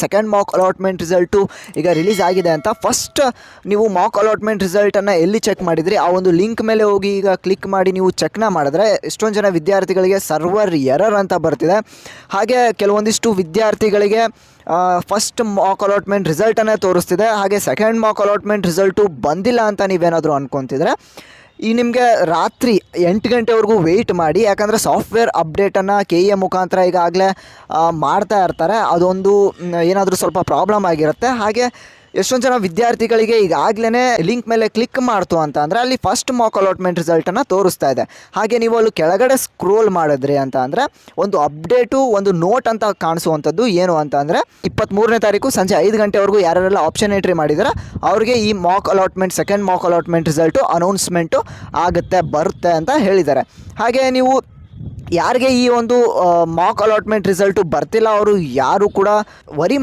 Second Mach allotment result ಈಗ release ಆಗಿದೆ ಅಂತ. ಫಸ್ಟ್ ನೀವು ಮಾಕ್ ಅಲಾಟ್ಮೆಂಟ್ ರಿಸಲ್ಟನ್ನು ಎಲ್ಲಿ ಚೆಕ್ ಮಾಡಿದ್ರಿ ಆ ಒಂದು ಲಿಂಕ್ ಮೇಲೆ ಹೋಗಿ ಈಗ ಕ್ಲಿಕ್ ಮಾಡಿ ನೀವು ಚೆಕ್ನ ಮಾಡಿದ್ರೆ ಎಷ್ಟೊಂದು ಜನ ವಿದ್ಯಾರ್ಥಿಗಳಿಗೆ ಸರ್ವರ್ ಎರರ್ ಅಂತ ಬರ್ತಿದೆ. ಹಾಗೆ ಕೆಲವೊಂದಿಷ್ಟು ವಿದ್ಯಾರ್ಥಿಗಳಿಗೆ ಫಸ್ಟ್ ಮಾಕ್ ಅಲಾಟ್ಮೆಂಟ್ ರಿಸಲ್ಟನ್ನೇ ತೋರಿಸ್ತಿದೆ. ಹಾಗೆ ಸೆಕೆಂಡ್ ಮಾಕ್ ಅಲಾಟ್ಮೆಂಟ್ ರಿಸಲ್ಟು ಬಂದಿಲ್ಲ ಅಂತ ನೀವೇನಾದರೂ ಅಂದ್ಕೊತಿದ್ರೆ ಈ ನಿಮಗೆ ರಾತ್ರಿ 8 ಗಂಟೆವರೆಗೂ ವೆಯ್ಟ್ ಮಾಡಿ. ಯಾಕಂದರೆ ಸಾಫ್ಟ್ವೇರ್ ಅಪ್ಡೇಟನ್ನು KE ಮುಖಾಂತರ ಈಗಾಗಲೇ ಮಾಡ್ತಾ ಇರ್ತಾರೆ. ಅದೊಂದು ಏನಾದರೂ ಸ್ವಲ್ಪ ಪ್ರಾಬ್ಲಮ್ ಆಗಿರುತ್ತೆ. ಹಾಗೆ ಎಷ್ಟೊಂದು ಜನ ವಿದ್ಯಾರ್ಥಿಗಳಿಗೆ ಈಗಾಗಲೇ ಲಿಂಕ್ ಮೇಲೆ ಕ್ಲಿಕ್ ಮಾಡ್ತು ಅಂತ ಅಂದರೆ ಅಲ್ಲಿ ಫಸ್ಟ್ ಮಾಕ್ ಅಲಾಟ್ಮೆಂಟ್ ರಿಸಲ್ಟನ್ನು ತೋರಿಸ್ತಾ ಇದೆ. ಹಾಗೆ ನೀವು ಅಲ್ಲಿ ಕೆಳಗಡೆ ಸ್ಕ್ರೋಲ್ ಮಾಡಿದ್ರಿ ಅಂತ ಅಂದರೆ ಒಂದು ಅಪ್ಡೇಟು ಒಂದು ನೋಟ್ ಅಂತ ಕಾಣಿಸುವಂಥದ್ದು ಏನು ಅಂತ ಅಂದರೆ 23ನೇ ತಾರೀಕು ಸಂಜೆ 5 ಗಂಟೆವರೆಗೂ ಯಾರೆಲ್ಲ ಆಪ್ಷನ್ ಎಂಟ್ರಿ ಮಾಡಿದರೆ ಅವ್ರಿಗೆ ಈ Mach allotment second Mach allotment result announcement ಬರುತ್ತೆ ಅಂತ ಹೇಳಿದ್ದಾರೆ. ಹಾಗೆ ನೀವು ಯಾರಿಗೆ ಈ ಒಂದು ಮಾಕ್ ಅಲಾಟ್ಮೆಂಟ್ ರಿಸಲ್ಟು ಬರ್ತಿಲ್ಲ ಅವರು ಯಾರು ಕೂಡ ವರಿ